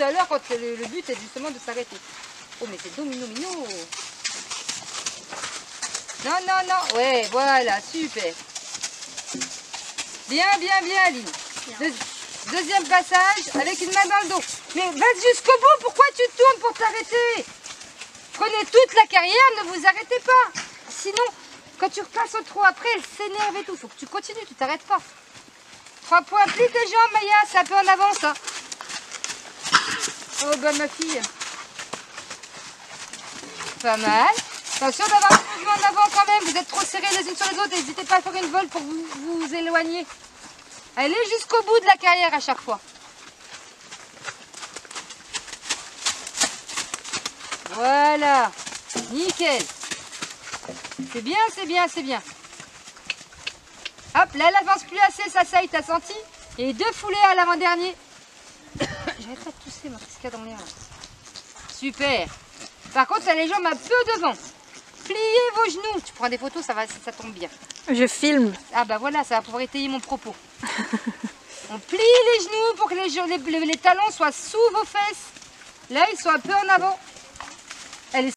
tout à l'heure quand le but est justement de s'arrêter. Oh, mais c'est domino. Non, non, non. Ouais, voilà, super. Bien, Aline. Deuxième passage avec une main dans le dos. Mais va jusqu'au bout, pourquoi tu tournes pour t'arrêter? Prenez toute la carrière, ne vous arrêtez pas. Sinon, quand tu repasses au trot après, elle s'énerve et tout. Faut que tu continues, tu t'arrêtes pas. 3 points, plie tes jambes, Maya, c'est un peu en avance. Hein. Oh, bah ma fille. Pas mal. Attention d'avoir un mouvement en avant quand même. Vous êtes trop serrés les unes sur les autres. N'hésitez pas à faire une volte pour vous éloigner. Allez jusqu'au bout de la carrière à chaque fois. Voilà. Nickel. C'est bien. Hop, là elle avance plus assez, ça y t'as senti. Et 2 foulées à l'avant-dernier. J'arrête pas de tousser, moi, qu'est-ce qu'il y a dans l'air là? Super. Par contre, t'as les jambes un peu devant. Pliez vos genoux. Tu prends des photos, ça tombe bien. Je filme. Ah bah voilà, ça va pouvoir étayer mon propos. On plie les genoux pour que les talons soient sous vos fesses. Là, ils sont un peu en avant. Allez.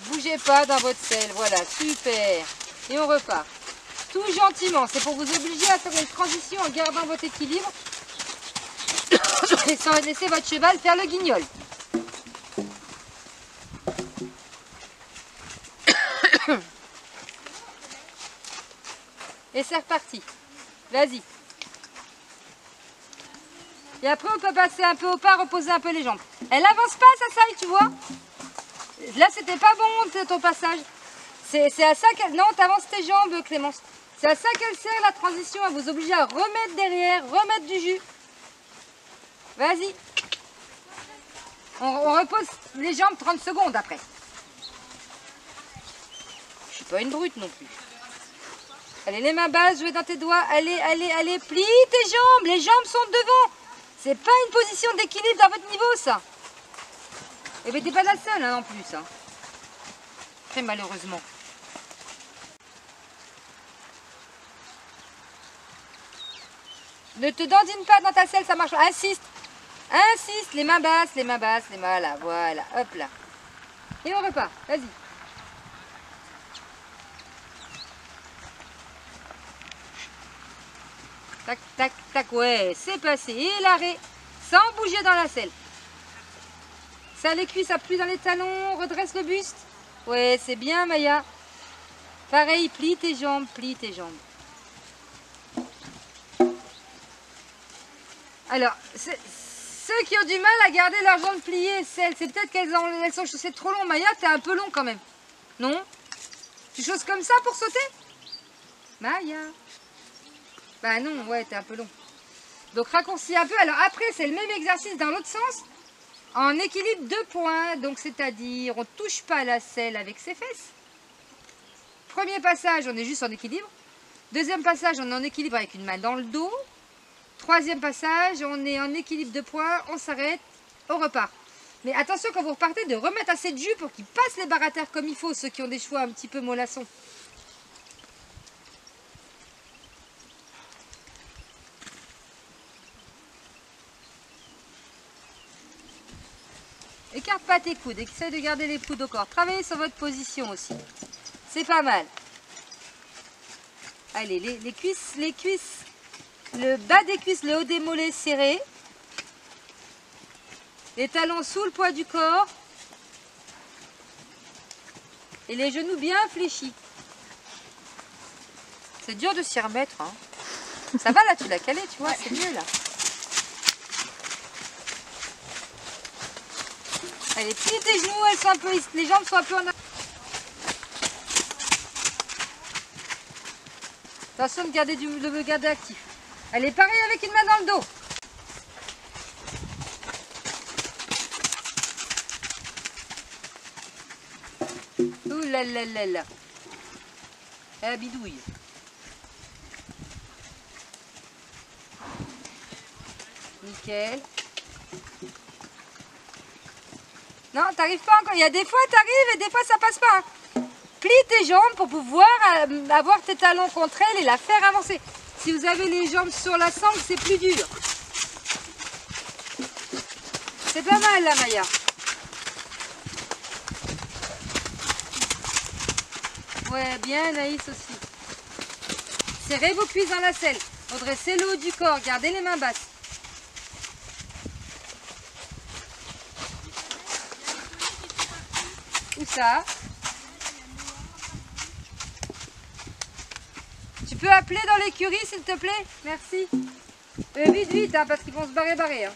Bougez pas dans votre selle, voilà, super. Et on repart. Tout gentiment, c'est pour vous obliger à faire une transition en gardant votre équilibre et sans laisser votre cheval faire le guignol. Et c'est reparti. Vas-y. Et après, on peut passer un peu au pas, reposer un peu les jambes. Elle avance pas, ça y tu vois. Là, c'était pas bon ton passage. C'est à ça qu'elle... Non, t'avances tes jambes, Clémence. C'est à ça qu'elle sert la transition, à vous obliger à remettre derrière, remettre du jus. Vas-y. On repose les jambes 30 secondes après. Je suis pas une brute non plus. Allez, les mains basses, jouez dans tes doigts. Allez, plie tes jambes. Les jambes sont devant. C'est pas une position d'équilibre dans votre niveau, ça. Et bien, t'es pas la seule, hein, en plus. Hein. Très malheureusement. Ne te dandine pas dans ta selle, ça marche. Insiste, les mains basses, voilà, hop là. Et on repart, vas-y. Tac, ouais, c'est passé. Et l'arrêt, sans bouger dans la selle. Ça, les cuisses, appuie dans les talons, redresse le buste. Ouais, c'est bien, Maya. Pareil, plie tes jambes. Alors, ceux qui ont du mal à garder leurs jambes pliées, c'est peut-être qu'elles sont chaussées trop long. Maya, t'es un peu long quand même. Non? Tu chausses comme ça pour sauter? Maya. Bah non, ouais, t'es un peu long. Donc raccourcis un peu. Alors après, c'est le même exercice dans l'autre sens. En équilibre 2 points. Donc c'est-à-dire, on ne touche pas la selle avec ses fesses. Premier passage, on est juste en équilibre. Deuxième passage, on est en équilibre avec une main dans le dos. Troisième passage, on est en équilibre 2 points, on s'arrête, on repart. Mais attention quand vous repartez de remettre assez de jus pour qu'ils passent les barres à terre comme il faut, ceux qui ont des chevaux un petit peu mollassons. Écarte pas tes coudes, essaye de garder les coudes au corps. Travaillez sur votre position aussi. C'est pas mal. Allez, les cuisses. Le bas des cuisses, le haut des mollets serré. Les talons sous le poids du corps. Et les genoux bien fléchis. C'est dur de s'y remettre. Hein. Ça va là, tu l'as calé, tu vois, c'est mieux là. Allez, plie tes genoux, elles sont un peu, les jambes sont un peu en arrière. Attention de me garder actif. Allez, pareil avec une main dans le dos. Ouh là là là là. La bidouille. Nickel. Non, t'arrives pas encore. Il y a des fois t'arrives et des fois ça passe pas. Hein. plie tes jambes pour pouvoir avoir tes talons contre elle et la faire avancer. Si vous avez les jambes sur la sangle, c'est plus dur. C'est pas mal là, Maya. Ouais, bien Anaïs aussi. Serrez vos cuisses dans la selle. Redressez le haut du corps. Gardez les mains basses. Où ça? Tu peux appeler dans l'écurie s'il te plaît? Merci. Vite, vite, hein, parce qu'ils vont se barrer. Hein.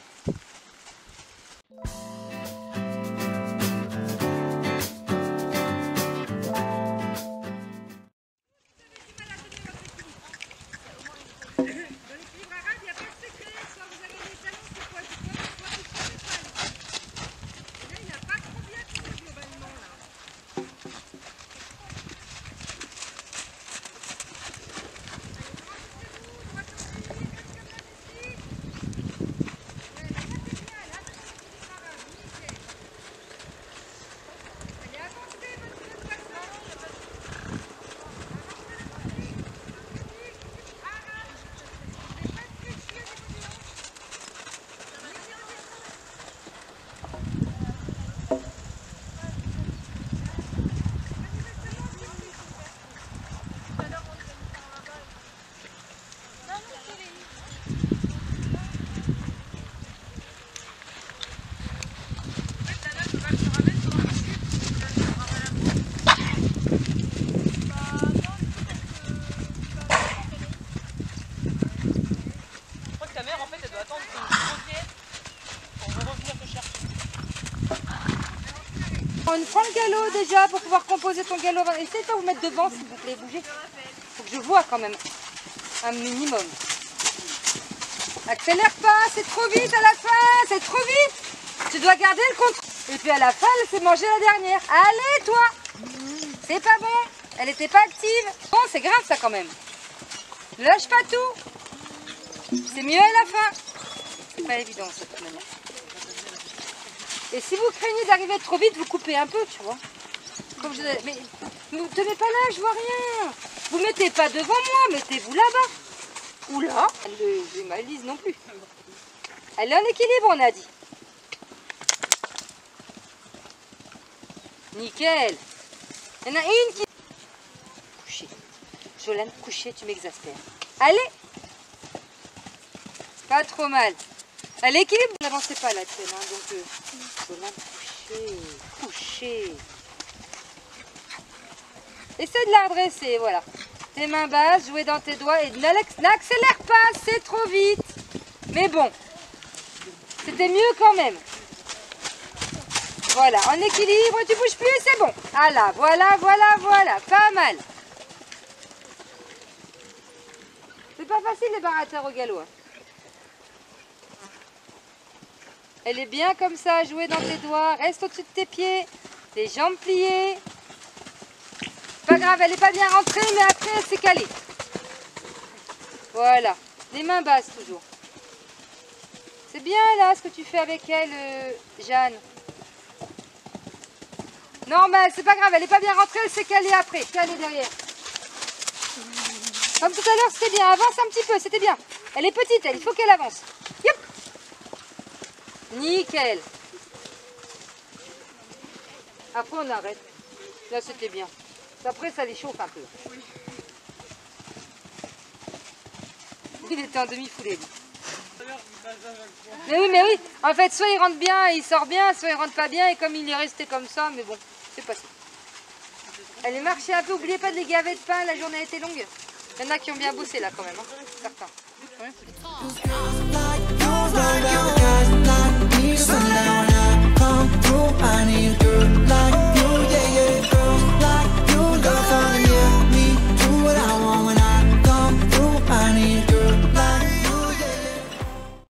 Prends le galop déjà pour pouvoir composer ton galop. Essayez de vous mettre devant s'il vous plaît, bougez. Faut que je vois quand même un minimum. Accélère pas, c'est trop vite à la fin, c'est trop vite. Tu dois garder le contrôle. Et puis à la fin, elle s'est mangée la dernière. Allez toi, c'est pas bon, elle était pas active. Bon, c'est grave ça quand même. Ne lâche pas tout. C'est mieux à la fin. C'est pas évident de cette manière. Et si vous craignez d'arriver trop vite, vous coupez un peu, tu vois. Comme je... Mais ne vous tenez pas là, je vois rien. Vous mettez pas devant moi, mettez-vous là-bas. Ou là, elle ne malise non plus. Elle est en équilibre, on a dit. Nickel. Il y en a une qui... Couché. Jolane, couché, tu m'exaspères. Allez. Pas trop mal. À l'équilibre, n'avancez pas la tienne, hein, donc Jolane, couché. Essaie de la redresser, voilà. Tes mains basses, jouez dans tes doigts et n'accélère pas, c'est trop vite. Mais bon, c'était mieux quand même. Voilà, en équilibre, tu bouges plus et c'est bon. Ah là, voilà, pas mal. C'est pas facile les barateurs au galop. Hein. Elle est bien comme ça, jouer dans tes doigts, reste au-dessus de tes pieds, les jambes pliées. Pas grave, elle n'est pas bien rentrée, mais après elle s'est calée. Voilà, les mains basses toujours. C'est bien là ce que tu fais avec elle, Jeanne. Non, mais c'est pas grave, elle n'est pas bien rentrée, elle s'est calée après. Calée derrière. Comme tout à l'heure, c'était bien. Avance un petit peu, c'était bien. Elle est petite, elle, il faut qu'elle avance. Yop. Nickel. Après, on arrête. Là, c'était bien. Après, ça les chauffe un peu. Il était en demi-foulée, lui. Mais oui. En fait, soit il rentre bien et il sort bien, soit il rentre pas bien et comme il est resté comme ça, mais bon, c'est passé. Elle est marchée un peu. N'oubliez pas de les gaver de pain, la journée a été longue. Il y en a qui ont bien bossé là quand même, hein. Certains.